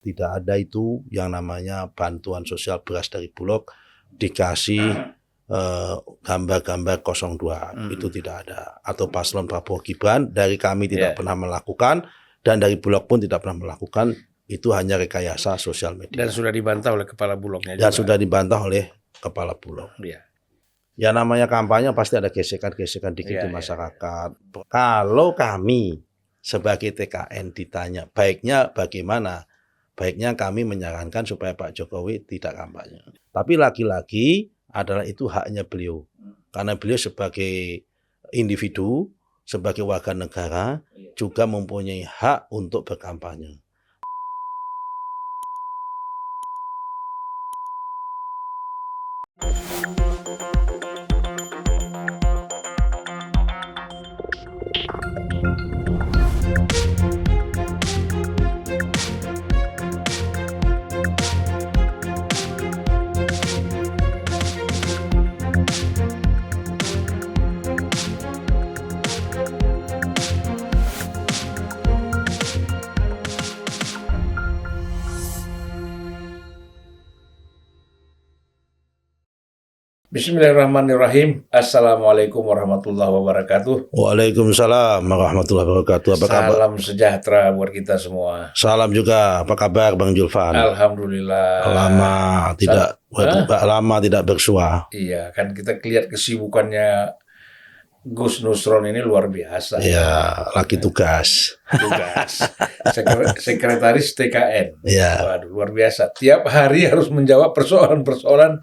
Tidak ada itu yang namanya bantuan sosial beras dari Bulog dikasih gambar-gambar 02. Itu tidak ada. Atau paslon Prabowo Gibran dari kami tidak pernah melakukan dan dari Bulog pun tidak pernah melakukan. Itu hanya rekayasa sosial media. Dan sudah dibantah oleh kepala Bulognya Dan juga. sudah dibantah oleh kepala Bulog. Ya namanya kampanye pasti ada gesekan-gesekan dikit di masyarakat. Kalau kami sebagai TKN ditanya baiknya bagaimana? Baiknya kami menyarankan supaya Pak Jokowi tidak kampanye. Tapi lagi-lagi adalah itu haknya beliau. Karena beliau sebagai individu, sebagai warga negara juga mempunyai hak untuk berkampanye. Bismillahirrahmanirrahim. Assalamualaikum warahmatullahi wabarakatuh. Waalaikumsalam warahmatullahi wabarakatuh. Apa kabar? Salam sejahtera buat kita semua. Salam juga. Apa kabar Bang Julfan? Alhamdulillah. Lama tidak bersua. Iya, kan kita lihat kesibukannya Gus Nusron ini luar biasa. Iya, lagi tugas. Sekretaris TKN. Iya. Waduh, luar biasa. Tiap hari harus menjawab persoalan-persoalan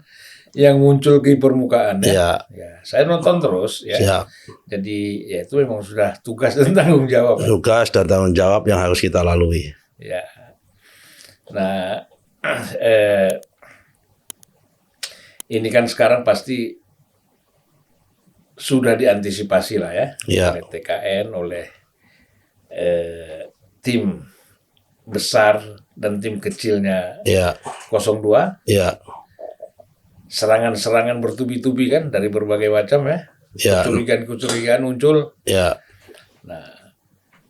yang muncul di permukaan ya. Saya nonton terus ya. Siap. Jadi ya itu memang sudah tugas dan tanggung jawab. Tugas dan tanggung jawab yang harus kita lalui. Ya. Nah, ini kan sekarang pasti sudah diantisipasi lah ya, oleh TKN, oleh tim besar dan tim kecilnya 02. Iya. Serangan-serangan bertubi-tubi kan dari berbagai macam ya. Kecurigaan-kecurigaan muncul. Ya. Nah,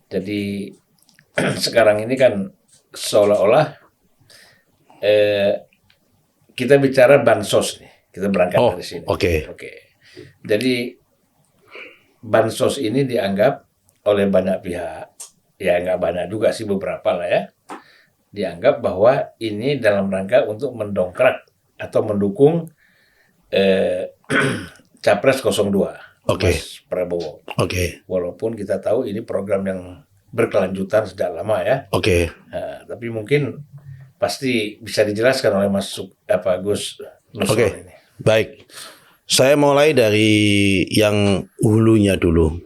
jadi sekarang ini kan seolah-olah kita bicara bansos nih. Kita berangkat dari sini. Oke. Jadi bansos ini dianggap oleh banyak pihak, ya nggak banyak juga sih, beberapa lah ya, dianggap bahwa ini dalam rangka untuk mendongkrak atau mendukung Capres 02, Mas Prabowo. Walaupun kita tahu ini program yang berkelanjutan sejak lama ya. Nah, tapi mungkin pasti bisa dijelaskan oleh Gus Nusron ini. Baik, saya mulai dari yang hulunya dulu.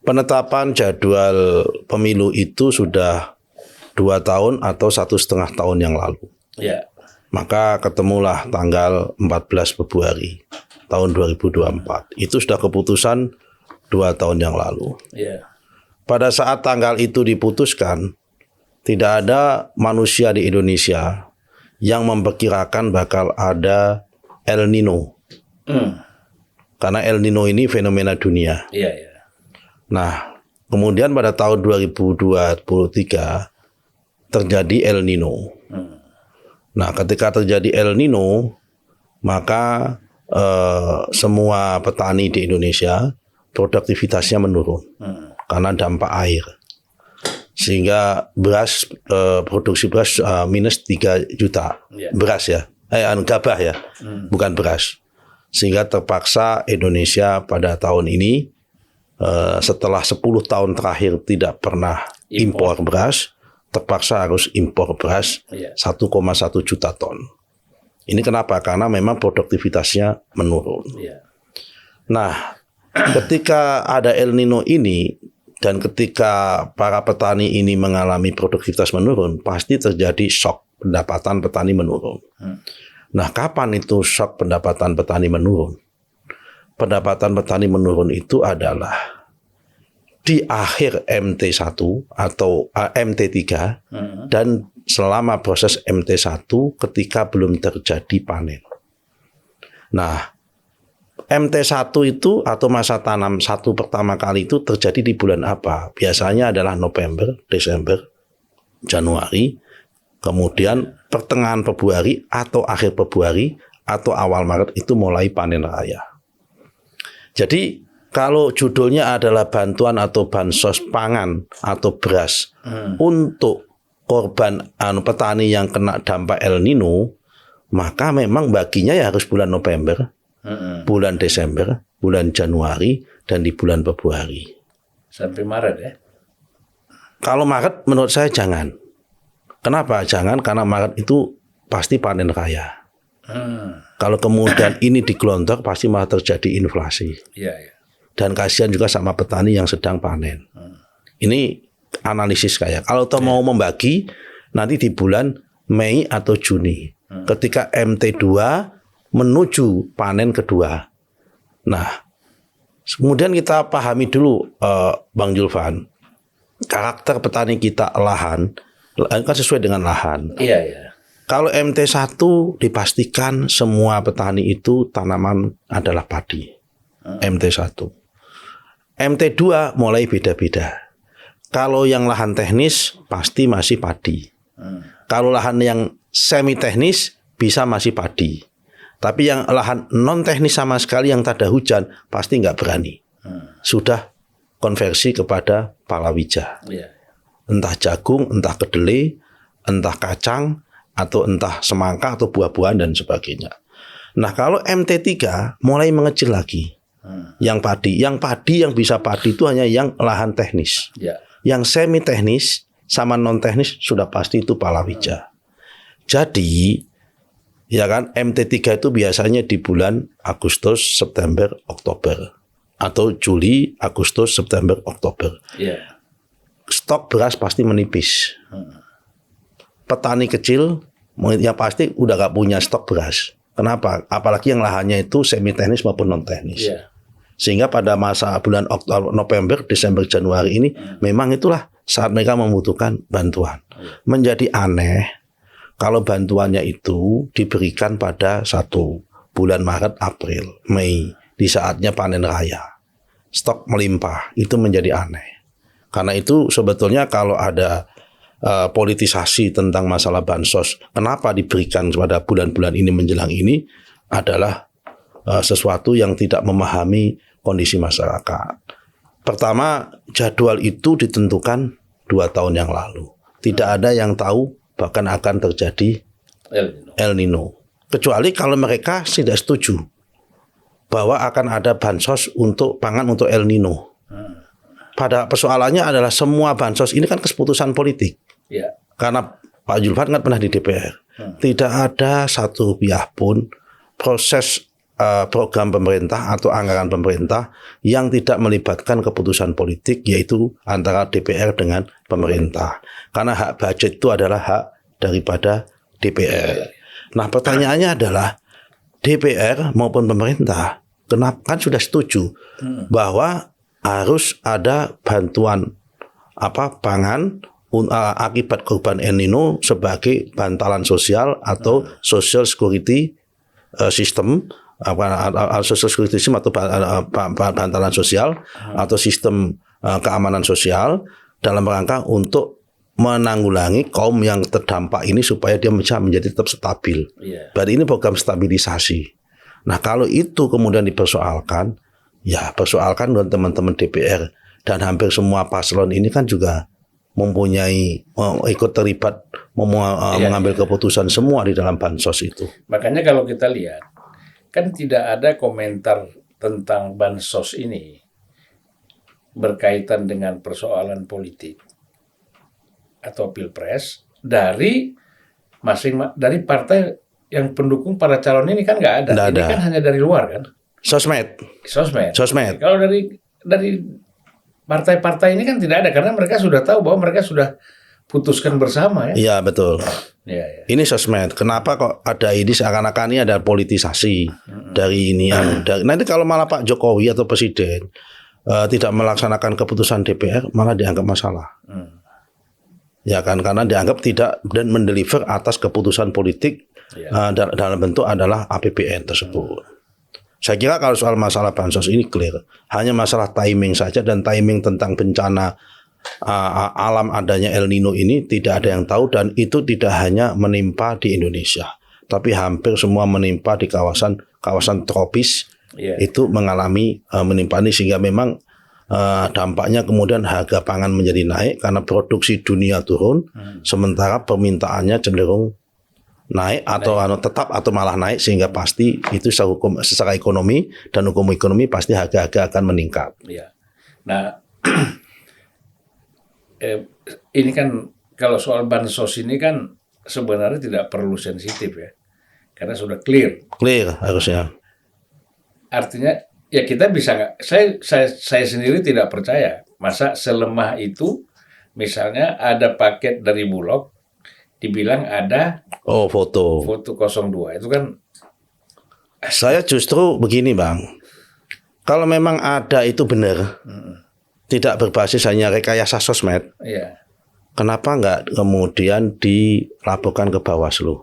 Penetapan jadwal pemilu itu sudah 2 tahun atau 1,5 tahun yang lalu. Ya. Maka ketemulah tanggal 14 Februari tahun 2024. Itu sudah keputusan 2 tahun yang lalu. Pada saat tanggal itu diputuskan, tidak ada manusia di Indonesia yang memperkirakan bakal ada El Nino. Karena El Nino ini fenomena dunia. Nah, kemudian pada tahun 2023 terjadi El Nino. Nah, ketika terjadi El Nino, maka semua petani di Indonesia produktivitasnya menurun karena dampak air. Sehingga beras, produksi beras minus 3 juta beras ya, gabah ya, bukan beras. Sehingga terpaksa Indonesia pada tahun ini setelah 10 tahun terakhir tidak pernah impor beras, terpaksa harus impor beras 1,1 juta ton. Ini kenapa? Karena memang produktivitasnya menurun. Nah, ketika ada El Nino ini dan ketika para petani ini mengalami produktivitas menurun, pasti terjadi shock pendapatan petani menurun. Nah, kapan itu shock pendapatan petani menurun? Pendapatan petani menurun itu adalah di akhir MT1 atau MT3 dan selama proses MT1 ketika belum terjadi panen. Nah, MT1 itu atau masa tanam 1 pertama kali itu terjadi di bulan apa? Biasanya adalah November, Desember, Januari, Kemudian pertengahan Februari atau akhir Februari atau awal Maret itu mulai panen raya. Jadi kalau judulnya adalah bantuan atau bansos pangan atau beras untuk korban petani yang kena dampak El Nino, maka memang baginya ya harus bulan November, bulan Desember, bulan Januari, dan di bulan Februari. Sampai Maret ya? Kalau Maret menurut saya jangan. Kenapa jangan? Karena Maret itu pasti panen raya. Kalau kemudian ini digelontor pasti malah terjadi inflasi. Iya, iya. Dan kasihan juga sama petani yang sedang panen. Ini analisis saya. Kalau toh mau membagi nanti di bulan Mei atau Juni, ketika MT2 menuju panen kedua. Nah, kemudian kita pahami dulu, Bang Julvan, karakter petani kita lahan kan sesuai dengan lahan. Iya, iya. Kalau MT1 dipastikan semua petani itu tanaman adalah padi. MT1. MT2 mulai beda-beda. Kalau yang lahan teknis pasti masih padi. Kalau lahan yang semi teknis bisa masih padi. Tapi yang lahan non teknis sama sekali yang tak ada hujan pasti nggak berani. Sudah konversi kepada palawija. Entah jagung, entah kedelai, entah kacang, atau entah semangka atau buah-buahan dan sebagainya. Nah kalau MT3 mulai mengecil lagi. Yang padi yang bisa padi itu hanya yang lahan teknis. Yang semi teknis sama non teknis sudah pasti itu palawija. Jadi ya kan MT3 itu biasanya di bulan Agustus, September, Oktober, atau Juli, Agustus, September, Oktober. Stok beras pasti menipis. Petani kecil yang pasti udah gak punya stok beras. Kenapa? Apalagi yang lahannya itu semi teknis maupun non teknis. Sehingga pada masa bulan Oktober, November, Desember, Januari ini memang itulah saat mereka membutuhkan bantuan. Menjadi aneh kalau bantuannya itu diberikan pada satu bulan Maret, April, Mei, di saatnya panen raya. Stok melimpah, itu menjadi aneh. Karena itu sebetulnya kalau ada politisasi tentang masalah bansos, kenapa diberikan pada bulan-bulan ini menjelang ini adalah sesuatu yang tidak memahami kondisi masyarakat. Pertama, jadwal itu ditentukan 2 tahun yang lalu. Tidak ada yang tahu bahkan akan terjadi El Nino. Kecuali kalau mereka tidak setuju bahwa akan ada bansos untuk pangan untuk El Nino. Pada persoalannya adalah semua bansos ini kan keputusan politik. Karena Pak Julvan kan pernah di DPR. Tidak ada satu pihak pun proses program pemerintah atau anggaran pemerintah yang tidak melibatkan keputusan politik, yaitu antara DPR dengan pemerintah. Karena hak budget itu adalah hak daripada DPR. Nah pertanyaannya adalah DPR maupun pemerintah kenapa kan sudah setuju bahwa harus ada bantuan pangan akibat korban El Nino sebagai bantalan sosial atau social security system, social security system atau bantalan sosial atau sistem keamanan sosial dalam rangka untuk menanggulangi kaum yang terdampak ini supaya dia bisa menjadi tetap stabil. Berarti ini program stabilisasi. Nah kalau itu kemudian dipersoalkan, ya persoalkan dengan teman-teman DPR dan hampir semua paslon ini kan juga mempunyai ikut terlibat mengambil keputusan semua di dalam bansos itu. Makanya kalau kita lihat kan tidak ada komentar tentang bansos ini berkaitan dengan persoalan politik atau pilpres dari dari partai yang pendukung para calon ini kan nggak ada. Ini kan hanya dari luar kan. Sosmed. Kalau dari partai-partai ini kan tidak ada karena mereka sudah tahu bahwa mereka sudah putuskan bersama ya. Iya betul. Ini sosmed. Kenapa kok ada ini seakan-akan ini ada politisasi dari ini. Nanti kalau malah Pak Jokowi atau Presiden tidak melaksanakan keputusan DPR malah dianggap masalah. Ya kan karena dianggap tidak dan mendeliver atas keputusan politik dalam bentuk adalah APBN tersebut. Saya kira kalau soal masalah bansos ini clear. Hanya masalah timing saja dan timing tentang bencana alam adanya El Nino ini tidak ada yang tahu, dan itu tidak hanya menimpa di Indonesia, tapi hampir semua menimpa di kawasan tropis. Itu mengalami menimpa ini, sehingga memang dampaknya kemudian harga pangan menjadi naik karena produksi dunia turun, sementara permintaannya cenderung naik atau tetap atau malah naik, sehingga pasti itu secara ekonomi dan hukum ekonomi pasti harga-harga akan meningkat. Ya. Nah, ini kan kalau soal bansos ini kan sebenarnya tidak perlu sensitif ya, karena sudah clear Harusnya. Artinya ya kita bisa nggak? Saya sendiri tidak percaya masa selemah itu. Misalnya ada paket dari Bulog, dibilang ada foto 02, itu kan. Saya justru begini Bang, kalau memang ada itu benar, tidak berbasis hanya rekayasa sosmed, kenapa nggak kemudian dilaporkan ke Bawaslu?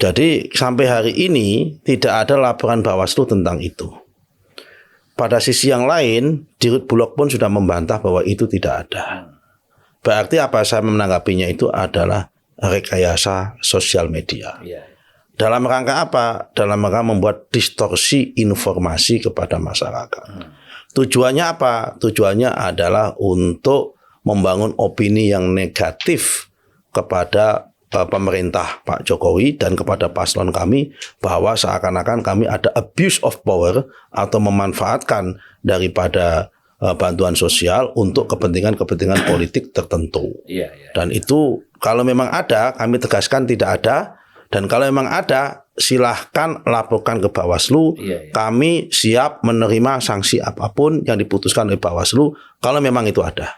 Jadi sampai hari ini tidak ada laporan Bawaslu tentang itu. Pada sisi yang lain, Dirut Bulog pun sudah membantah bahwa itu tidak ada. Berarti apa saya menanggapinya itu adalah rekayasa sosial media. Dalam rangka apa? Dalam rangka membuat distorsi informasi kepada masyarakat. Tujuannya apa? Tujuannya adalah untuk membangun opini yang negatif kepada pemerintah Pak Jokowi dan kepada paslon kami, bahwa seakan-akan kami ada abuse of power atau memanfaatkan daripada bantuan sosial untuk kepentingan politik tertentu. Dan itu kalau memang ada, kami tegaskan tidak ada. Dan kalau memang ada, silahkan laporkan ke Bawaslu. Kami siap menerima sanksi apapun yang diputuskan oleh Bawaslu kalau memang itu ada.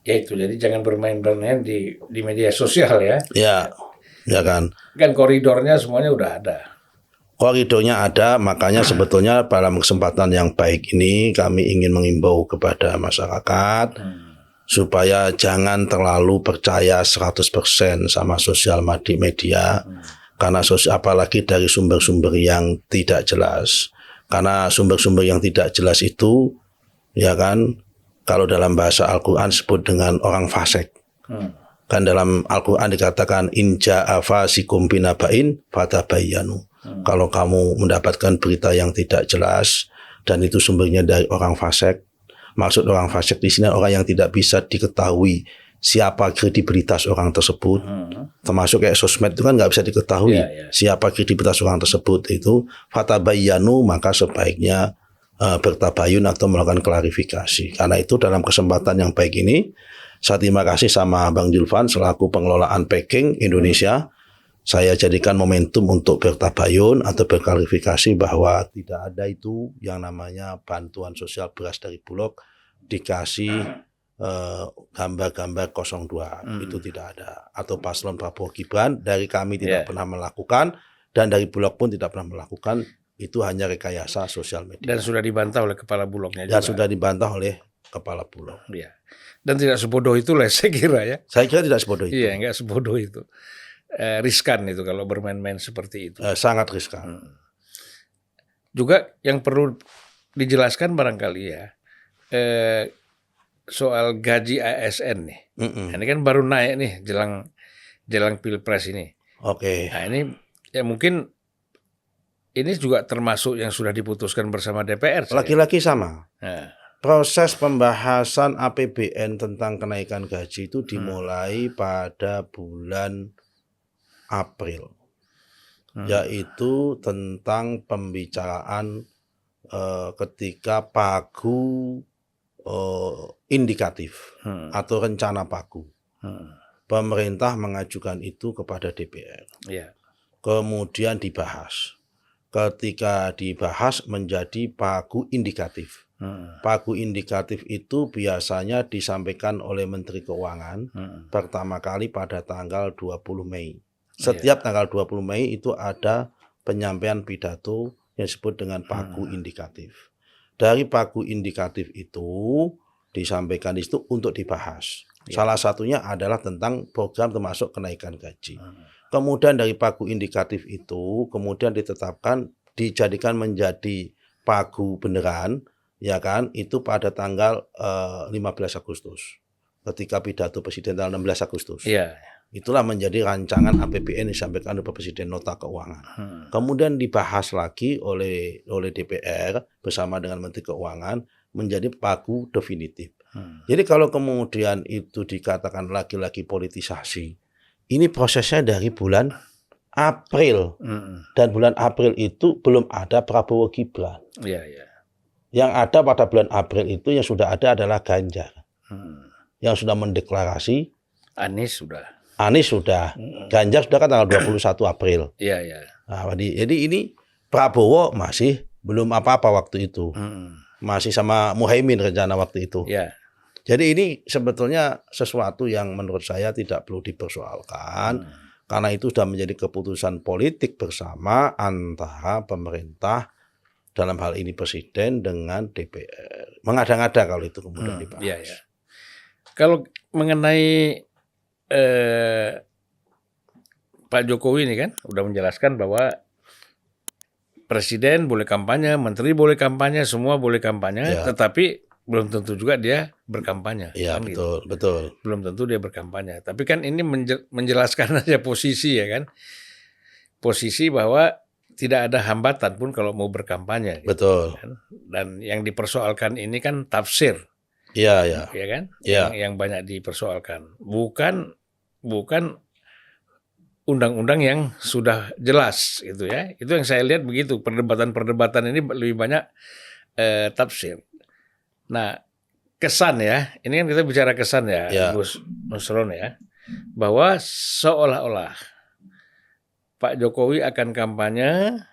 Ya itu, jadi jangan bermain-main di media sosial ya. Ya kan. Kan koridornya semuanya udah ada. Koridornya ada, makanya sebetulnya dalam kesempatan yang baik ini kami ingin mengimbau kepada masyarakat supaya jangan terlalu percaya 100% sama sosial media, karena apalagi dari sumber-sumber yang tidak jelas. Karena sumber-sumber yang tidak jelas itu, ya kan, kalau dalam bahasa Al-Quran disebut dengan orang fasik. Kan dalam Al-Quran dikatakan in ja'a fasikum binaba'in fatabayyanu. Kalau kamu mendapatkan berita yang tidak jelas dan itu sumbernya dari orang fasik, maksud orang fasik di sini orang yang tidak bisa diketahui siapa kredibilitas orang tersebut, termasuk kayak sosmed itu kan nggak bisa diketahui siapa kredibilitas orang tersebut itu. Fatabayyanu, maka sebaiknya bertabayun atau melakukan klarifikasi. Karena itu dalam kesempatan yang baik ini, saya terima kasih sama Bang Julvan selaku pengelolaan packing Indonesia. Saya jadikan momentum untuk bertabayun atau berklarifikasi bahwa tidak ada itu yang namanya bantuan sosial beras dari Bulog dikasih gambar-gambar 02. Itu tidak ada. Atau paslon Prabowo Gibran dari kami tidak pernah melakukan, dan dari Bulog pun tidak pernah melakukan. Itu hanya rekayasa sosial media. Dan sudah dibantah oleh kepala Bulognya juga. Dan sudah dibantah oleh kepala Bulog. Dan tidak sebodoh itu lah saya kira ya. Saya kira tidak sebodoh itu. Iya, nggak sebodoh itu. Riskan itu kalau bermain-main seperti itu. Sangat riskan. Juga yang perlu dijelaskan barangkali ya, soal gaji ASN nih. Ini kan baru naik nih jelang Pilpres ini. Nah ini ya mungkin ini juga termasuk yang sudah diputuskan bersama DPR. Lagi-lagi sama. Proses pembahasan APBN tentang kenaikan gaji itu dimulai pada bulan April, yaitu tentang pembicaraan ketika pagu indikatif atau rencana pagu. Pemerintah mengajukan itu kepada DPR. Kemudian dibahas. Ketika dibahas menjadi pagu indikatif. Pagu indikatif itu biasanya disampaikan oleh Menteri Keuangan pertama kali pada tanggal 20 Mei. Setiap tanggal 20 Mei itu ada penyampaian pidato yang disebut dengan pagu indikatif. Dari pagu indikatif itu disampaikan di situ untuk dibahas. Salah satunya adalah tentang program termasuk kenaikan gaji. Kemudian dari pagu indikatif itu kemudian ditetapkan, dijadikan menjadi pagu beneran, ya kan, itu pada tanggal 15 Agustus. Ketika pidato Presiden tanggal 16 Agustus. Iya. Itulah menjadi rancangan APBN yang disampaikan oleh Pak Presiden, nota keuangan. Kemudian dibahas lagi oleh DPR bersama dengan Menteri Keuangan menjadi pagu definitif. Jadi kalau kemudian itu dikatakan lagi-lagi politisasi, ini prosesnya dari bulan April. Dan bulan April itu belum ada Prabowo Gibran. Iya, iya. Yang ada pada bulan April itu yang sudah ada adalah Ganjar. Yang sudah mendeklarasi. Anies sudah. Ganjar sudah kan tanggal 21 April. Iya, iya. Nah, jadi ini Prabowo masih belum apa-apa waktu itu. Masih sama Muhaimin rencana waktu itu. Iya. Jadi ini sebetulnya sesuatu yang menurut saya tidak perlu dipersoalkan. Karena itu sudah menjadi keputusan politik bersama antara pemerintah, dalam hal ini Presiden dengan DPR. Mengada-ngada kalau itu kemudian dibahas. Iya, iya. Kalau mengenai Pak Jokowi ini kan udah menjelaskan bahwa Presiden boleh kampanye, Menteri boleh kampanye, semua boleh kampanye, tetapi belum tentu juga dia berkampanye. Iya, kan betul, gitu. betul. Belum tentu dia berkampanye. Tapi kan ini menjelaskan aja posisi ya kan. Posisi bahwa tidak ada hambatan pun kalau mau berkampanye. Betul. Gitu, kan? Dan yang dipersoalkan ini kan tafsir. Iya, iya. Ya kan? Iya. Yang banyak dipersoalkan. Bukan undang-undang yang sudah jelas gitu ya. Itu yang saya lihat begitu. Perdebatan-perdebatan ini lebih banyak tafsir. Nah, kesan ya, ini kan kita bicara kesan ya, Gus Nusron ya, bahwa seolah-olah Pak Jokowi akan kampanye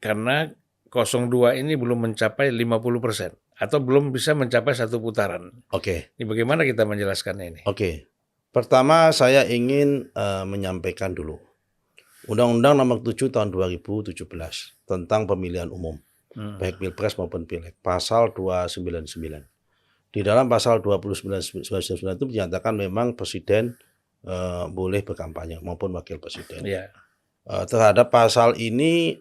karena 02 ini belum mencapai 50% atau belum bisa mencapai satu putaran. Oke. Ini bagaimana kita menjelaskannya ini? Oke. Pertama saya ingin menyampaikan dulu. Undang-Undang Nomor 7 Tahun 2017 tentang pemilihan umum. Baik Pilpres maupun Pileg, pasal 299. Di dalam pasal 299 itu dinyatakan memang Presiden boleh berkampanye maupun Wakil Presiden. Yeah. Terhadap pasal ini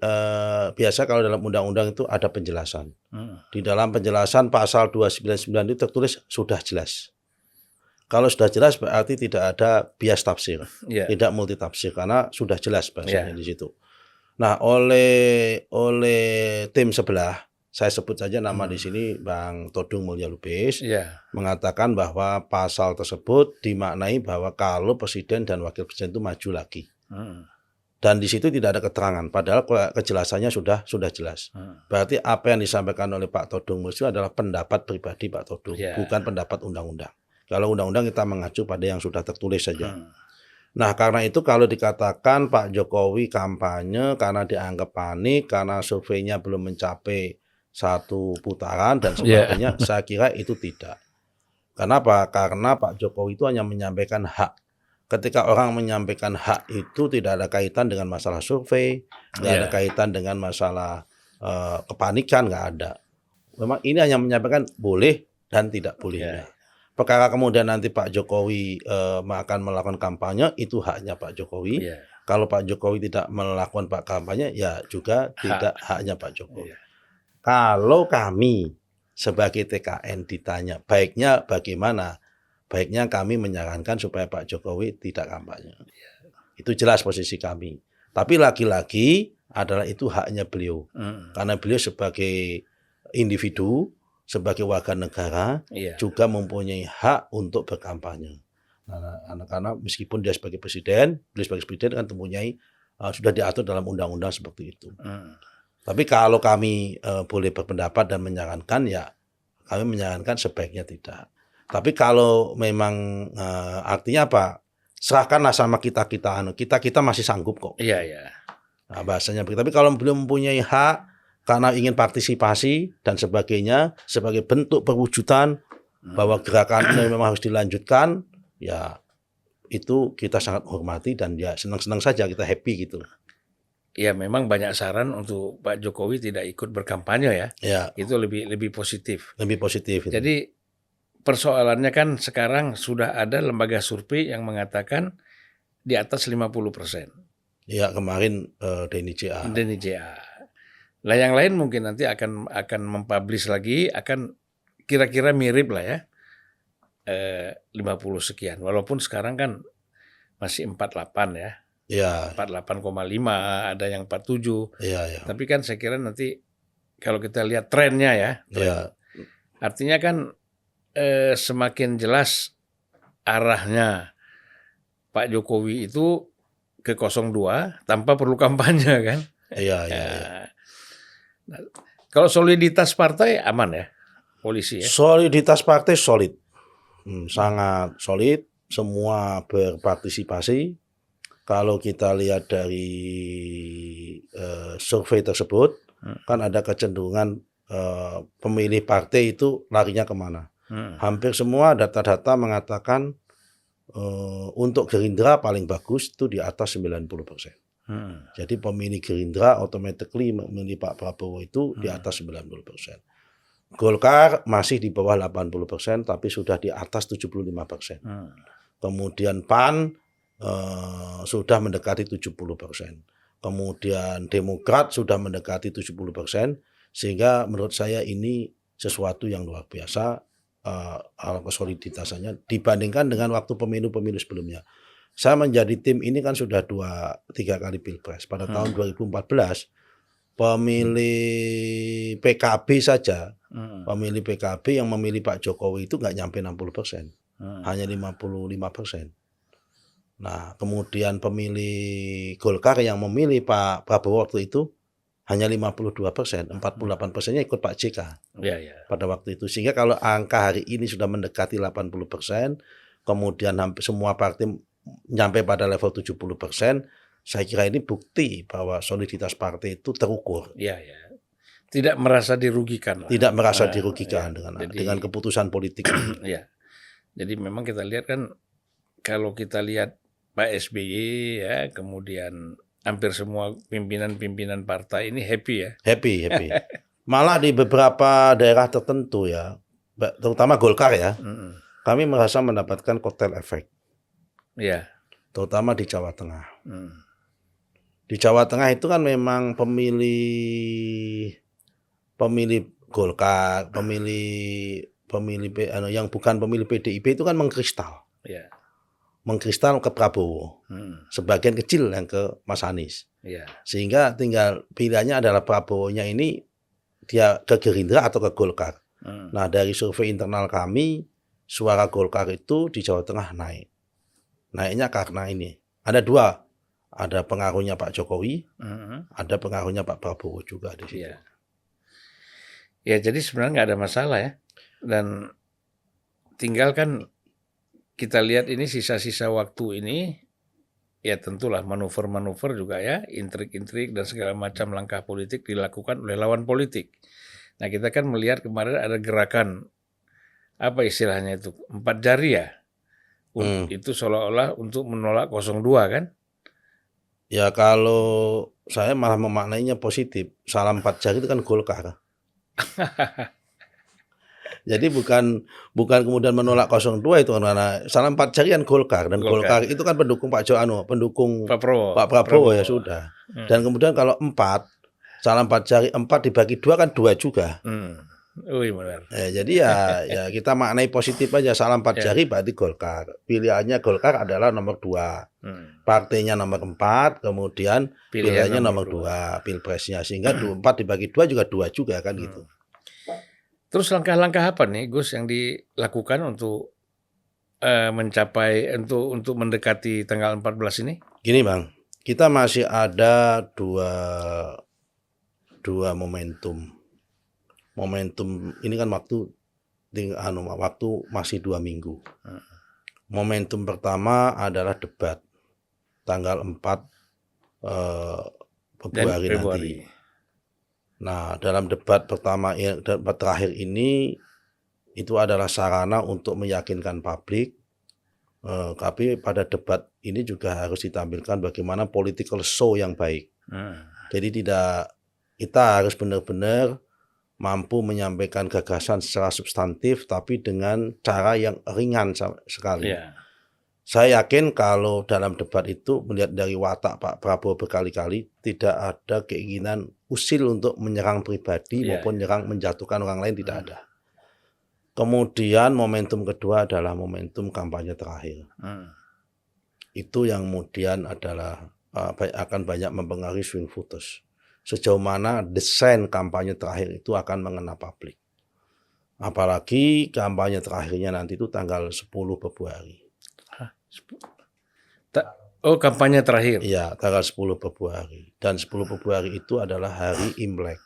biasa kalau dalam undang-undang itu ada penjelasan. Di dalam penjelasan pasal 299 itu tertulis sudah jelas. Kalau sudah jelas berarti tidak ada bias tafsir, tidak multitafsir karena sudah jelas bahasanya di situ. Nah, oleh tim sebelah, saya sebut saja nama di sini Bang Todung Mulya Lubis, mengatakan bahwa pasal tersebut dimaknai bahwa kalau Presiden dan Wakil Presiden itu maju lagi. Dan di situ tidak ada keterangan, padahal kejelasannya sudah jelas. Berarti apa yang disampaikan oleh Pak Todung Mulya adalah pendapat pribadi Pak Todung, bukan pendapat undang-undang. Kalau undang-undang kita mengacu pada yang sudah tertulis saja. Nah, karena itu kalau dikatakan Pak Jokowi kampanye karena dianggap panik, karena surveinya belum mencapai satu putaran dan sebagainya, saya kira itu tidak. Kenapa? Karena Pak Jokowi itu hanya menyampaikan hak. Ketika orang menyampaikan hak itu tidak ada kaitan dengan masalah survei, tidak ada kaitan dengan masalah kepanikan, nggak ada. Memang ini hanya menyampaikan boleh dan tidak bolehnya. Perkara kemudian nanti Pak Jokowi akan melakukan kampanye, itu haknya Pak Jokowi. Kalau Pak Jokowi tidak melakukan kampanye, ya juga tidak haknya Pak Jokowi. Kalau kami sebagai TKN ditanya, baiknya bagaimana? Baiknya kami menyarankan supaya Pak Jokowi tidak kampanye. Itu jelas posisi kami. Tapi lagi-lagi adalah itu haknya beliau. Karena beliau sebagai individu, sebagai warga negara juga mempunyai hak untuk berkampanye. Karena meskipun dia sebagai presiden, beliau sebagai presiden kan mempunyai sudah diatur dalam undang-undang seperti itu. Tapi kalau kami boleh berpendapat dan menyarankan, ya kami menyarankan sebaiknya tidak. Tapi kalau memang artinya apa? Serahkanlah sama kita masih sanggup kok. Nah, bahasanya begitu. Tapi kalau beliau mempunyai hak karena ingin partisipasi dan sebagainya sebagai bentuk perwujudan bahwa gerakan ini memang harus dilanjutkan, ya itu kita sangat hormati dan ya senang-senang saja, kita happy gitu. Ya memang banyak saran untuk Pak Jokowi tidak ikut berkampanye ya. Itu lebih positif. Lebih positif. Itu. Jadi persoalannya kan sekarang sudah ada lembaga survei yang mengatakan di atas 50%. Ya kemarin Denny JA. Lah yang lain mungkin nanti akan mempublish lagi, akan kira-kira mirip lah ya, 50 sekian. Walaupun sekarang kan masih 48 ya. Ya. 48,5, ada yang 47. Ya. Tapi kan saya kira nanti kalau kita lihat trennya ya, artinya kan semakin jelas arahnya Pak Jokowi itu ke 02 tanpa perlu kampanye kan. Iya. Nah, kalau soliditas partai aman ya, polisi ya? Soliditas partai solid. Sangat solid, semua berpartisipasi. Kalau kita lihat dari survei tersebut, kan ada kecenderungan pemilih partai itu larinya kemana. Hampir semua data-data mengatakan untuk Gerindra paling bagus itu di atas 90%. Jadi pemilih Gerindra automatically memilih Pak Prabowo itu di atas 90%. Golkar masih di bawah 80% tapi sudah di atas 75%. Kemudian PAN sudah mendekati 70%. Kemudian Demokrat sudah mendekati 70%. Sehingga menurut saya ini sesuatu yang luar biasa kesoliditasannya dibandingkan dengan waktu pemilu-pemilu sebelumnya. Saya menjadi tim ini kan sudah 2-3 kali pilpres. Pada tahun 2014 pemilih PKB saja, pemilih PKB yang memilih Pak Jokowi itu nggak nyampe 60%, hanya 55%. Nah kemudian pemilih Golkar yang memilih Pak Prabowo waktu itu hanya 52%, 48%-nya ikut Pak JK pada waktu itu. Sehingga kalau angka hari ini sudah mendekati 80%, kemudian hampir semua partai nyampe pada level 70%, saya kira ini bukti bahwa soliditas partai itu terukur. Tidak merasa dirugikan. Tidak merasa dirugikan dengan keputusan politik. Jadi memang kita lihat kan, kalau kita lihat Pak SBY ya, kemudian hampir semua pimpinan-pimpinan partai ini happy ya. Happy. Malah di beberapa daerah tertentu ya, terutama Golkar ya, kami merasa mendapatkan kotel efek. Terutama di Jawa Tengah. Di Jawa Tengah itu kan memang pemilih Golkar, yang bukan pemilih PDIP itu kan mengkristal. Mengkristal ke Prabowo. Sebagian kecil yang ke Mas Anies. Sehingga tinggal pilihannya adalah Prabowo-nya ini dia ke Gerindra atau ke Golkar. Nah, dari survei internal kami, suara Golkar itu di Jawa Tengah naik. Naiknya karena ini. Ada dua. Ada pengaruhnya Pak Jokowi, ada pengaruhnya Pak Prabowo juga di situ. Ya, jadi sebenarnya nggak ada masalah ya. Dan tinggal kan kita lihat ini sisa-sisa waktu ini, ya tentulah manuver-manuver juga ya, intrik-intrik dan segala macam langkah politik dilakukan oleh lawan politik. Nah kita kan melihat kemarin ada gerakan, apa istilahnya itu, 4 jari ya. Itu seolah-olah untuk menolak 02 kan? Ya kalau saya malah memaknainya positif. Salam 4 jari itu kan Golkar. Jadi bukan kemudian menolak 02 itu karena salam 4 jari kan Golkar, dan Golkar itu kan pendukung pendukung Pak Prabowo ya sudah. Dan kemudian kalau 4 salam 4 jari 4 dibagi 2 kan 2 juga. Benar. Jadi ya kita maknai positif aja, salam 4 jari berarti Golkar. Pilihannya Golkar adalah nomor 2. Partainya nomor 4, kemudian pilihannya nomor 2 pilpresnya, sehingga 4 dibagi 2 juga 2 juga kan gitu. Terus langkah-langkah apa nih Gus yang dilakukan untuk mencapai untuk mendekati tanggal 14 ini? Gini Bang, kita masih ada dua momentum. Momentum ini kan waktu masih 2 minggu. Momentum pertama adalah debat tanggal 4 Februari nanti. Nah, dalam debat debat terakhir ini itu adalah sarana untuk meyakinkan publik. Tapi pada debat ini juga harus ditampilkan bagaimana political show yang baik. Jadi kita harus benar-benar mampu menyampaikan gagasan secara substantif tapi dengan cara yang ringan sekali. Saya yakin kalau dalam debat itu melihat dari watak Pak Prabowo berkali-kali tidak ada keinginan usil untuk menyerang pribadi maupun menyerang menjatuhkan orang lain, tidak ada. Kemudian momentum kedua adalah momentum kampanye terakhir. Itu yang kemudian adalah akan banyak mempengaruhi swing voters. Sejauh mana desain kampanye terakhir itu akan mengena publik. Apalagi kampanye terakhirnya nanti itu tanggal 10 Februari. Kampanye terakhir? Iya, tanggal 10 Februari. Dan 10 Februari itu adalah hari Imlek.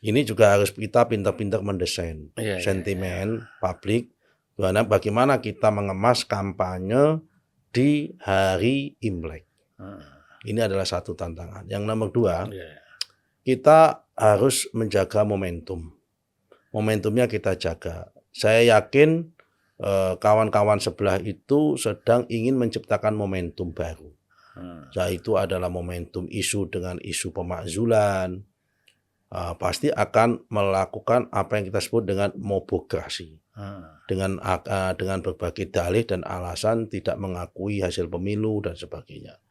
Ini juga harus kita pintar-pintar mendesain sentimen publik. Bagaimana kita mengemas kampanye di hari Imlek. Ini adalah satu tantangan. Yang nomor dua, kita harus menjaga momentum. Momentumnya kita jaga. Saya yakin kawan-kawan sebelah itu sedang ingin menciptakan momentum baru. Yaitu adalah momentum isu dengan isu pemakzulan. Pasti akan melakukan apa yang kita sebut dengan mobokrasi. Dengan berbagai dalih dan alasan tidak mengakui hasil pemilu dan sebagainya.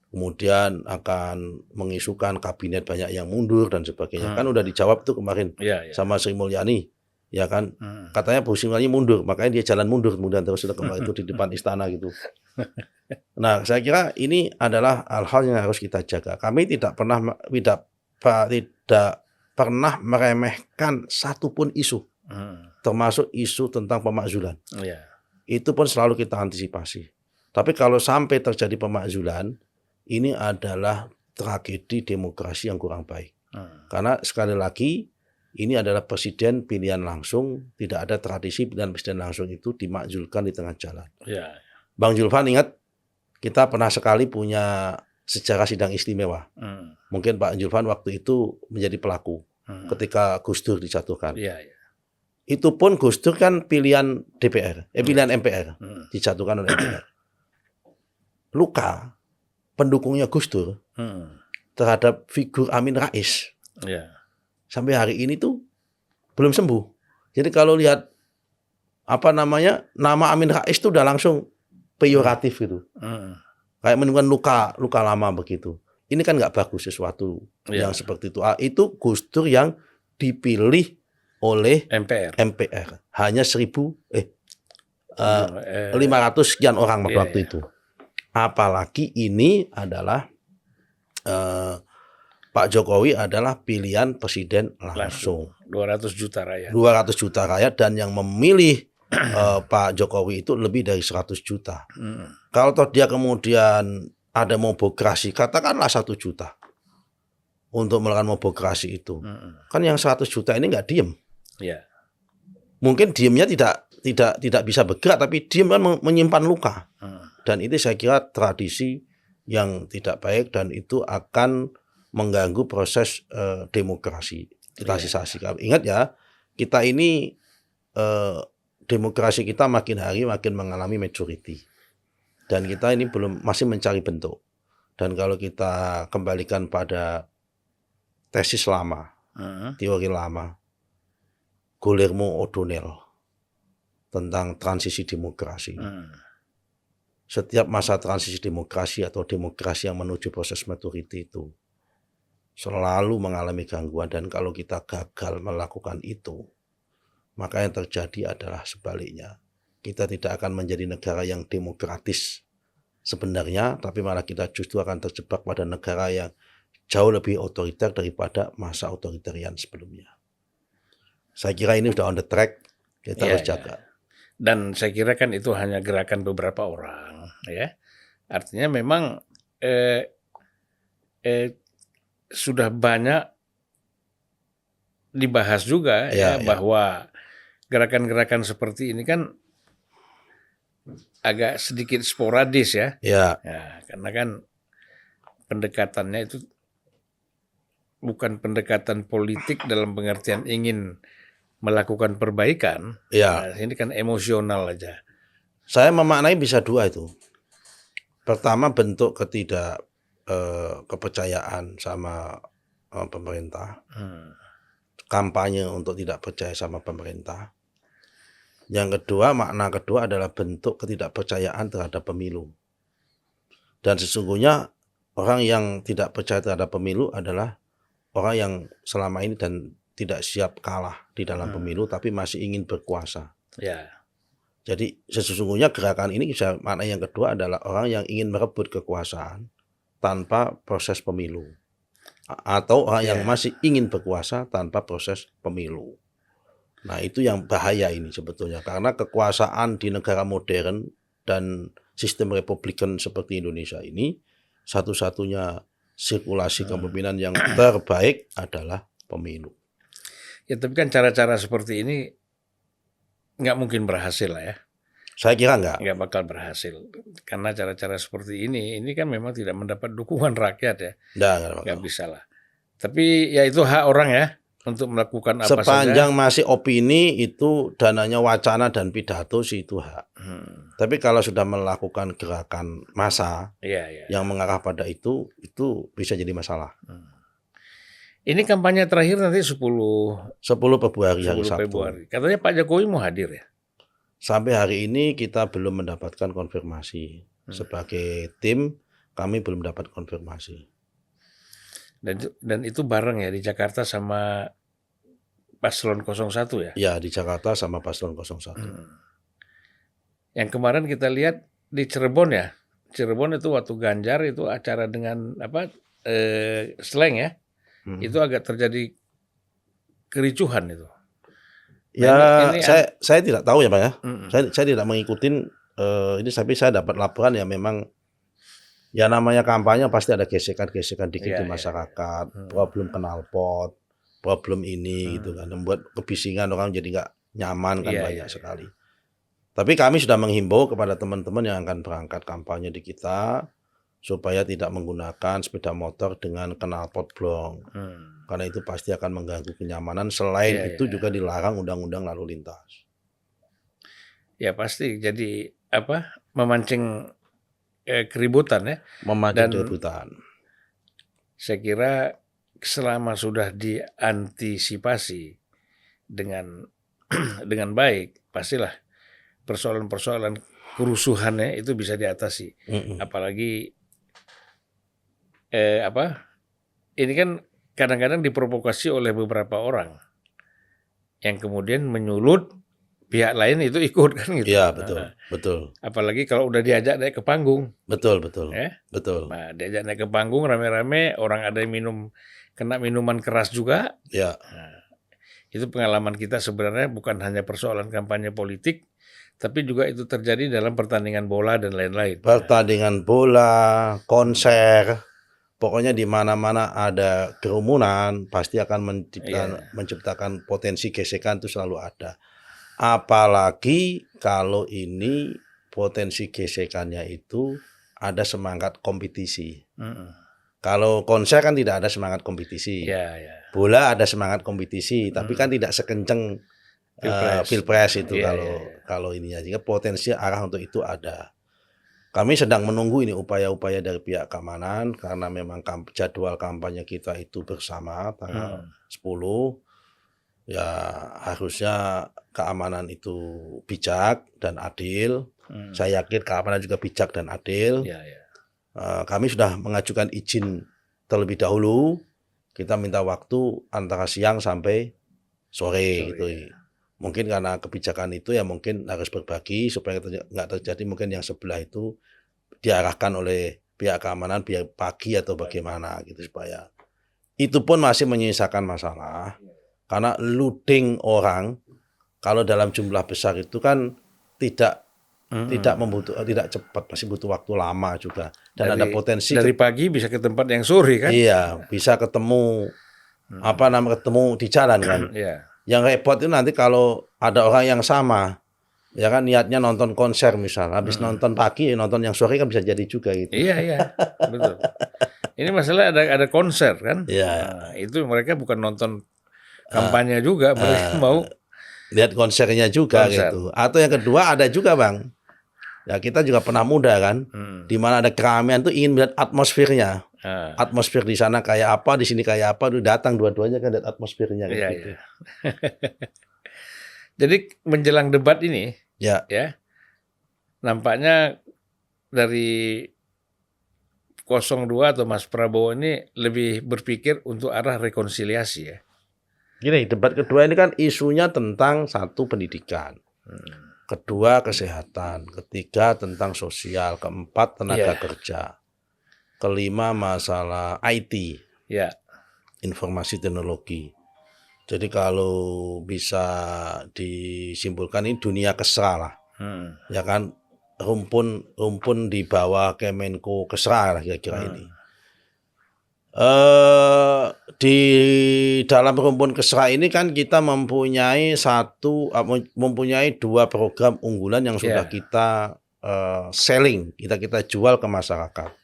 Kemudian akan mengisukan kabinet banyak yang mundur dan sebagainya. Kan udah dijawab tuh kemarin sama Sri Mulyani. Ya kan, katanya Bu Sri Mulyani mundur, makanya dia jalan mundur kemudian terus kemarin itu di depan istana gitu. Nah, saya kira ini adalah hal-hal yang harus kita jaga. Kami tidak pernah meremehkan satupun isu, termasuk isu tentang pemakzulan. Itu pun selalu kita antisipasi. Tapi kalau sampai terjadi pemakzulan, ini adalah tragedi demokrasi yang kurang baik. Karena sekali lagi, ini adalah presiden pilihan langsung, tidak ada tradisi pilihan presiden langsung itu dimakzulkan di tengah jalan. Bang Julfan ingat, kita pernah sekali punya sejarah sidang istimewa. Mungkin Pak Julfan waktu itu menjadi pelaku ketika Gus Dur dijatuhkan. Itu pun Gus Dur kan pilihan DPR, pilihan MPR, dijatuhkan oleh MPR. Luka pendukungnya Gus Dur terhadap figur Amin Rais. Sampai hari ini tuh belum sembuh. Jadi kalau lihat nama Amin Rais itu udah langsung peyoratif gitu. Kayak menimbulkan luka lama begitu. Ini kan nggak bagus sesuatu yang seperti itu. Itu Gus Dur yang dipilih oleh MPR. Hanya 500 sekian orang waktu itu. Apalagi ini adalah Pak Jokowi adalah pilihan presiden langsung. 200 juta rakyat. 200 juta rakyat dan yang memilih Pak Jokowi itu lebih dari 100 juta. Kalau toh dia kemudian ada mobokrasi, katakanlah 1 juta untuk melakukan mobokrasi itu. Kan yang 100 juta ini nggak diem. Mungkin diemnya tidak bisa bergerak, tapi diem kan menyimpan luka. Dan itu saya kira tradisi yang tidak baik dan itu akan mengganggu proses demokrasi, demokratisasi. Ingat ya, kita ini demokrasi kita makin hari makin mengalami maturity. Dan kita ini masih mencari bentuk. Dan kalau kita kembalikan pada tesis lama, teori lama, Guillermo O'Donnell tentang transisi demokrasi. Setiap masa transisi demokrasi atau demokrasi yang menuju proses maturity itu selalu mengalami gangguan, dan kalau kita gagal melakukan itu, maka yang terjadi adalah sebaliknya. Kita tidak akan menjadi negara yang demokratis sebenarnya, tapi malah kita justru akan terjebak pada negara yang jauh lebih otoriter daripada masa otoritarian sebelumnya. Saya kira ini sudah on the track, kita harus jaga. Dan saya kira kan itu hanya gerakan beberapa orang, ya. Artinya memang sudah banyak dibahas juga bahwa gerakan-gerakan seperti ini kan agak sedikit sporadis ya. Karena kan pendekatannya itu bukan pendekatan politik dalam pengertian ingin melakukan perbaikan. Nah, ini kan emosional aja. Saya memaknai bisa dua itu. Pertama, bentuk kepercayaan sama pemerintah, kampanye untuk tidak percaya sama pemerintah. Yang kedua, makna kedua adalah bentuk ketidakpercayaan terhadap pemilu. Dan sesungguhnya orang yang tidak percaya terhadap pemilu adalah orang yang selama ini dan tidak siap kalah di dalam pemilu tapi masih ingin berkuasa. Ya. Jadi sesungguhnya gerakan ini bisa makna yang kedua adalah orang yang ingin merebut kekuasaan tanpa proses pemilu. Atau orang yang masih ingin berkuasa tanpa proses pemilu. Nah, itu yang bahaya ini sebetulnya, karena kekuasaan di negara modern dan sistem republikan seperti Indonesia ini, satu-satunya sirkulasi kepemimpinan yang terbaik adalah pemilu. Ya, tapi kan cara-cara seperti ini nggak mungkin berhasil lah ya. Saya kira nggak bakal berhasil, karena cara-cara seperti ini kan memang tidak mendapat dukungan rakyat ya. Nggak bisa lah. Tapi ya itu hak orang ya untuk melakukan apa saja. Sepanjang masih opini, itu dananya wacana dan pidato sih itu hak. Tapi kalau sudah melakukan gerakan massa yang mengarah pada itu bisa jadi masalah. Ini kampanye terakhir nanti 10 Februari hari Sabtu. Katanya Pak Jokowi mau hadir ya? Sampai hari ini kita belum mendapatkan konfirmasi. Sebagai tim kami belum dapat konfirmasi. Dan itu bareng ya di Jakarta sama Paslon 01 ya? Ya, di Jakarta sama Paslon 01. Yang kemarin kita lihat di Cirebon ya. Cirebon itu waktu Ganjar itu acara dengan slang ya. Itu agak terjadi kericuhan itu. Ya, saya tidak tahu ya Pak ya. Saya tidak mengikutin ini, tapi saya dapat laporan ya memang ya namanya kampanye pasti ada gesekan-gesekan dikit di masyarakat, problem knalpot, problem ini gitu kan, membuat kebisingan, orang jadi nggak nyaman kan banyak sekali. Tapi kami sudah menghimbau kepada teman-teman yang akan berangkat kampanye di kita supaya tidak menggunakan sepeda motor dengan knalpot blong, karena itu pasti akan mengganggu kenyamanan. Selain itu juga dilarang undang-undang lalu lintas. Ya pasti jadi memancing keributan ya. Memancing keributan. Saya kira selama sudah diantisipasi dengan baik, pastilah persoalan-persoalan kerusuhannya itu bisa diatasi. Apalagi ini kan kadang-kadang diprovokasi oleh beberapa orang yang kemudian menyulut pihak lain itu ikut kan gitu. Iya, betul. Apalagi kalau udah diajak naik ke panggung. Betul. Betul. Nah, diajak naik ke panggung rame-rame, orang ada yang kena minuman keras juga. Ya. Nah, itu pengalaman kita sebenarnya bukan hanya persoalan kampanye politik, tapi juga itu terjadi dalam pertandingan bola dan lain-lain. Pertandingan bola, konser, pokoknya di mana-mana ada kerumunan pasti akan menciptakan potensi gesekan, itu selalu ada. Apalagi kalau ini potensi gesekannya itu ada semangat kompetisi. Kalau konser kan tidak ada semangat kompetisi. Bola ada semangat kompetisi, tapi kan tidak sekencang Pilpres itu kalau ininya. Jika potensi arah untuk itu ada. Kami sedang menunggu ini upaya-upaya dari pihak keamanan, karena memang jadwal kampanye kita itu bersama tanggal 10. Ya harusnya keamanan itu bijak dan adil. Saya yakin keamanan juga bijak dan adil. Kami sudah mengajukan izin terlebih dahulu. Kita minta waktu antara siang sampai sore gitu. Mungkin karena kebijakan itu ya mungkin harus berbagi supaya nggak terjadi mungkin yang sebelah itu diarahkan oleh pihak keamanan biar pagi atau bagaimana gitu, supaya itu pun masih menyisakan masalah. Karena loading orang kalau dalam jumlah besar itu kan tidak cepat, masih butuh waktu lama juga, dan ada potensi dari pagi bisa ke tempat yang sore kan? Iya, bisa ketemu ketemu di jalan kan. Yang repot itu nanti kalau ada orang yang sama, ya kan niatnya nonton konser misal, habis nonton pagi nonton yang sore kan bisa jadi juga gitu. Iya, betul. Ini masalah ada konser kan? Iya. Nah, itu mereka bukan nonton kampanye juga, mereka mau lihat konsernya juga gitu. Atau yang kedua ada juga Bang, ya kita juga pernah muda kan, di mana ada keramaian tuh ingin melihat atmosfernya. Atmosfer di sana kayak apa, di sini kayak apa, datang dua-duanya kan lihat atmosfernya gitu. Jadi menjelang debat ini, ya, nampaknya dari 02 atau Mas Prabowo ini lebih berpikir untuk arah rekonsiliasi ya. Gini, debat kedua ini kan isunya tentang satu pendidikan, kedua kesehatan, ketiga tentang sosial, keempat tenaga kerja, kelima masalah IT, informasi teknologi. Jadi kalau bisa disimpulkan ini dunia kesra lah, ya kan, rumpun di bawah Kemenko Kesra lah kira-kira ini. Di dalam rumpun Kesra ini kan kita mempunyai dua program unggulan yang sudah kita selling, kita jual ke masyarakat,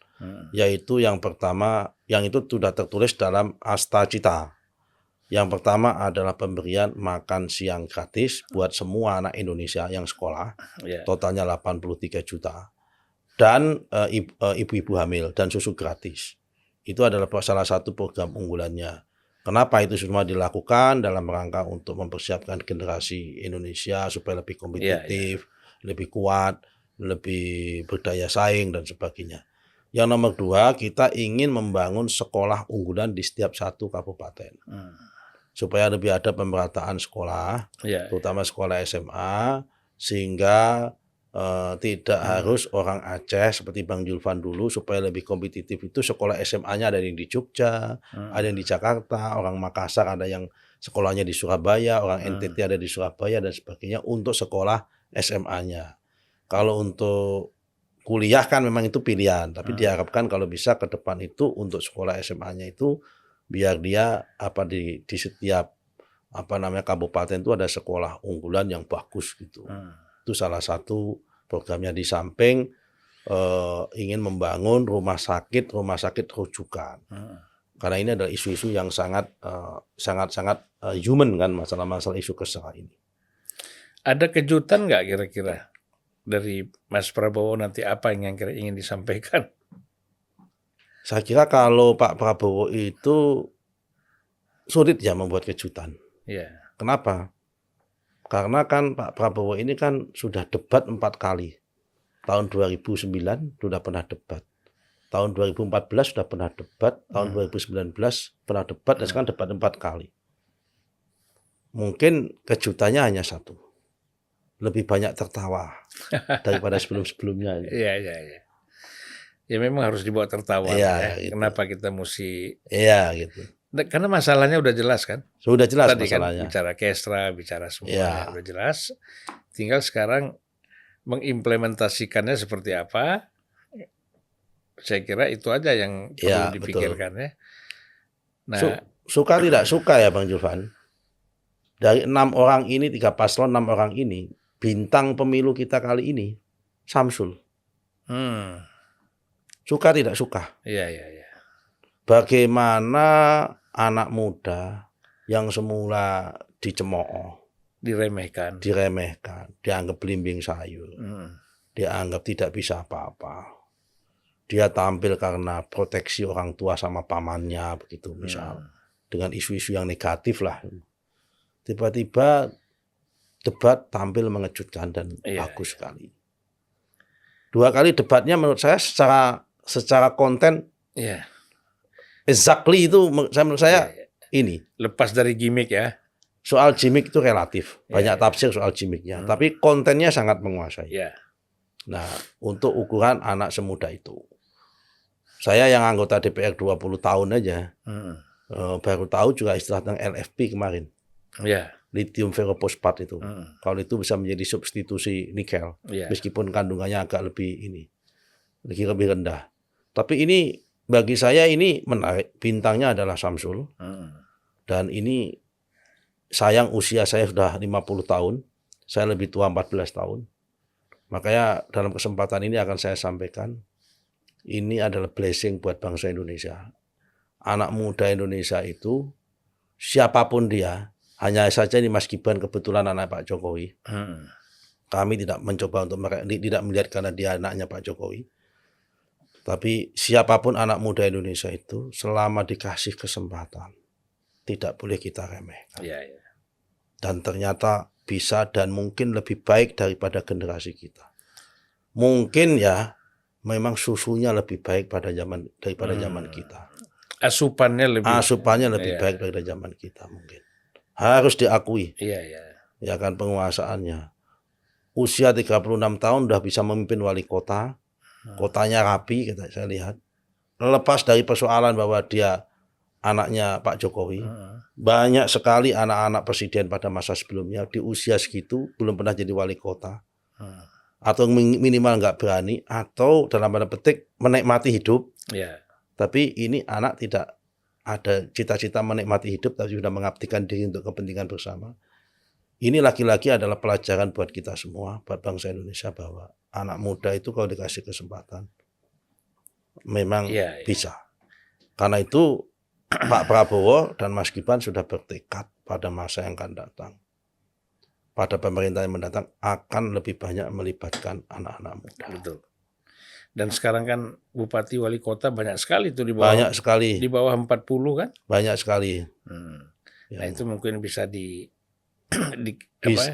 yaitu yang pertama, yang itu sudah tertulis dalam Asta Cita. Yang pertama adalah pemberian makan siang gratis buat semua anak Indonesia yang sekolah, totalnya 83 juta, dan ibu-ibu hamil dan susu gratis. Itu adalah salah satu program unggulannya. Kenapa itu semua dilakukan? Dalam rangka untuk mempersiapkan generasi Indonesia supaya lebih kompetitif, lebih kuat, lebih berdaya saing dan sebagainya. Yang nomor dua, kita ingin membangun sekolah unggulan di setiap satu kabupaten. Supaya lebih ada pemerataan sekolah, terutama sekolah SMA, sehingga tidak harus orang Aceh seperti Bang Julvan dulu, supaya lebih kompetitif itu sekolah SMA-nya ada yang di Jogja, ada yang di Jakarta, orang Makassar ada yang sekolahnya di Surabaya, orang NTT ada di Surabaya dan sebagainya untuk sekolah SMA-nya. Kalau untuk kuliah kan memang itu pilihan, tapi diharapkan kalau bisa ke depan itu untuk sekolah SMA-nya itu biar dia di setiap kabupaten itu ada sekolah unggulan yang bagus gitu. Itu salah satu programnya, di samping ingin membangun rumah sakit rujukan. Karena ini adalah isu-isu yang sangat human kan, masalah-masalah isu kesehatan ini. Ada kejutan nggak kira-kira dari Mas Prabowo nanti, apa yang kira ingin disampaikan? Saya kira kalau Pak Prabowo itu sulit ya membuat kejutan. Kenapa? Karena kan Pak Prabowo ini kan sudah debat 4 kali. Tahun 2009 sudah pernah debat. Tahun 2014 sudah pernah debat. Tahun 2019 pernah debat, dan sekarang debat 4 kali. Mungkin kejutannya hanya satu. Lebih banyak tertawa daripada sebelum-sebelumnya. Ya memang harus dibawa tertawa. Gitu. Kenapa kita mesti... gitu. Karena masalahnya udah jelas kan? Sudah jelas tadi masalahnya. Kan bicara Kesra, bicara semuanya udah jelas. Tinggal sekarang mengimplementasikannya seperti apa. Saya kira itu aja yang perlu dipikirkan. Betul. Nah, suka tidak suka ya Bang Julvan? Dari 6 orang ini, 3 paslon 6 orang ini, bintang pemilu kita kali ini Samsul. Suka tidak suka? Iya. Bagaimana anak muda yang semula dicemooh, diremehkan, dianggap belimbing sayur, dianggap tidak bisa apa-apa. Dia tampil karena proteksi orang tua sama pamannya, begitu misal, dengan isu-isu yang negatif lah. Tiba-tiba debat tampil mengejutkan dan bagus sekali. 2 kali debatnya menurut saya secara konten exactly itu menurut saya ini lepas dari gimmick ya. Soal gimmick itu relatif, banyak tafsir soal gimmicknya, tapi kontennya sangat menguasai. Nah, untuk ukuran anak semuda itu, saya yang anggota DPR 20 tahun aja, baru tahu juga istilah tentang LFP kemarin. Lithium ferrophosphate itu. Kalau itu bisa menjadi substitusi nikel, meskipun kandungannya agak lebih rendah. Tapi ini bagi saya ini menarik. Bintangnya adalah Samsul. Dan ini sayang usia saya sudah 50 tahun. Saya lebih tua 14 tahun. Makanya dalam kesempatan ini akan saya sampaikan, ini adalah blessing buat bangsa Indonesia. Anak muda Indonesia itu, siapapun dia, hanya saja ini Mas Gibran kebetulan anak Pak Jokowi. Kami tidak mencoba untuk tidak melihat karena dia anaknya Pak Jokowi. Tapi siapapun anak muda Indonesia itu, selama dikasih kesempatan, tidak boleh kita remehkan. Dan ternyata bisa dan mungkin lebih baik daripada generasi kita. Mungkin ya memang susunya lebih baik daripada zaman kita. Asupannya lebih baik daripada zaman kita mungkin. Harus diakui. Iya. Ya kan, penguasaannya. Usia 36 tahun udah bisa memimpin wali kota. Kotanya rapi, saya lihat. Lepas dari persoalan bahwa dia anaknya Pak Jokowi, banyak sekali anak-anak presiden pada masa sebelumnya di usia segitu belum pernah jadi wali kota. Atau minimal nggak berani, atau dalam tanda petik menikmati hidup. Tapi ini anak tidak ada cita-cita menikmati hidup, tapi sudah mengabdikan diri untuk kepentingan bersama. Ini lagi-lagi adalah pelajaran buat kita semua, buat bangsa Indonesia, bahwa anak muda itu kalau dikasih kesempatan memang bisa. Karena itu Pak Prabowo dan Mas Gibran sudah bertekad pada masa yang akan datang, pada pemerintah yang mendatang akan lebih banyak melibatkan anak-anak muda. Betul. Dan sekarang kan bupati wali kota banyak sekali tuh di bawah. Banyak sekali. Di bawah 40 kan? Banyak sekali. Nah itu mungkin bisa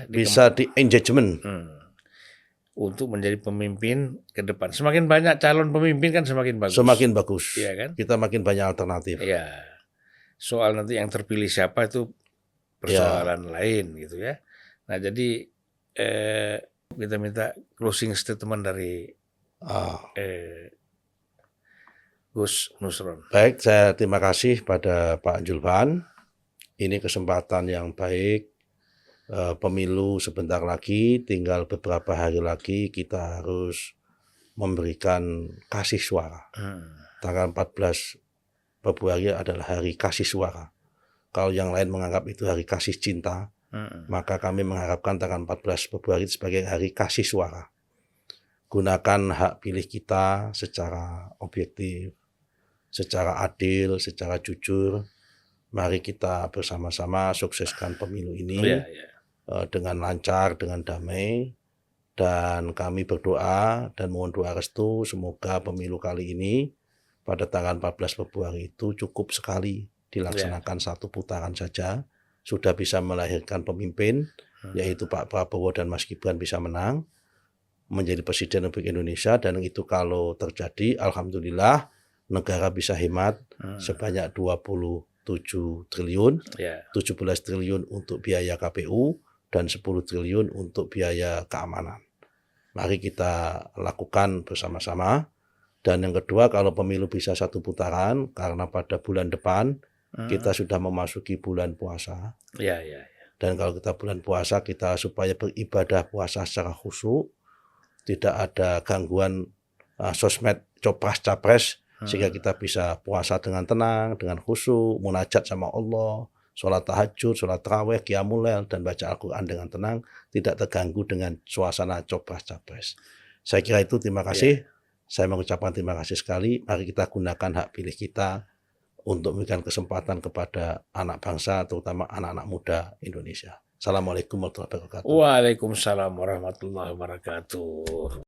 bisa di engagement. Untuk menjadi pemimpin ke depan. Semakin banyak calon pemimpin kan semakin bagus. Semakin bagus. Iya kan? Kita makin banyak alternatif. Iya. Soal nanti yang terpilih siapa itu persoalan lain gitu ya. Nah jadi kita minta closing statement dari Gus Nusron. Baik, saya terima kasih pada Pak Julvan. Ini kesempatan yang baik. Pemilu sebentar lagi, tinggal beberapa hari lagi kita harus memberikan kasih suara. Tanggal 14 Februari adalah hari kasih suara. Kalau yang lain menganggap itu hari kasih cinta, maka kami mengharapkan tanggal 14 Februari sebagai hari kasih suara. Gunakan hak pilih kita secara objektif, secara adil, secara jujur. Mari kita bersama-sama sukseskan pemilu ini dengan lancar, dengan damai. Dan kami berdoa dan mohon doa restu semoga pemilu kali ini pada tanggal 14 Februari itu cukup sekali dilaksanakan satu putaran saja. Sudah bisa melahirkan pemimpin, yaitu Pak Prabowo dan Mas Gibran bisa menang menjadi Presiden Republik Indonesia. Dan itu kalau terjadi, alhamdulillah negara bisa hemat sebanyak 27 triliun, 17 triliun untuk biaya KPU, dan 10 triliun untuk biaya keamanan. Mari kita lakukan bersama-sama. Dan yang kedua, kalau pemilu bisa satu putaran, karena pada bulan depan kita sudah memasuki bulan puasa. Dan kalau kita bulan puasa, kita supaya beribadah puasa secara khusyuk, tidak ada gangguan sosmed copras-capres, sehingga kita bisa puasa dengan tenang, dengan khusyuk, munajat sama Allah, sholat tahajud, sholat tarawih, qiyamul lail, dan baca Al-Quran dengan tenang, tidak terganggu dengan suasana copras-capres. Saya kira itu, terima kasih. Saya mengucapkan terima kasih sekali. Mari kita gunakan hak pilih kita untuk memberikan kesempatan kepada anak bangsa, terutama anak-anak muda Indonesia. Assalamualaikum warahmatullahi wabarakatuh. Waalaikumsalam warahmatullahi wabarakatuh.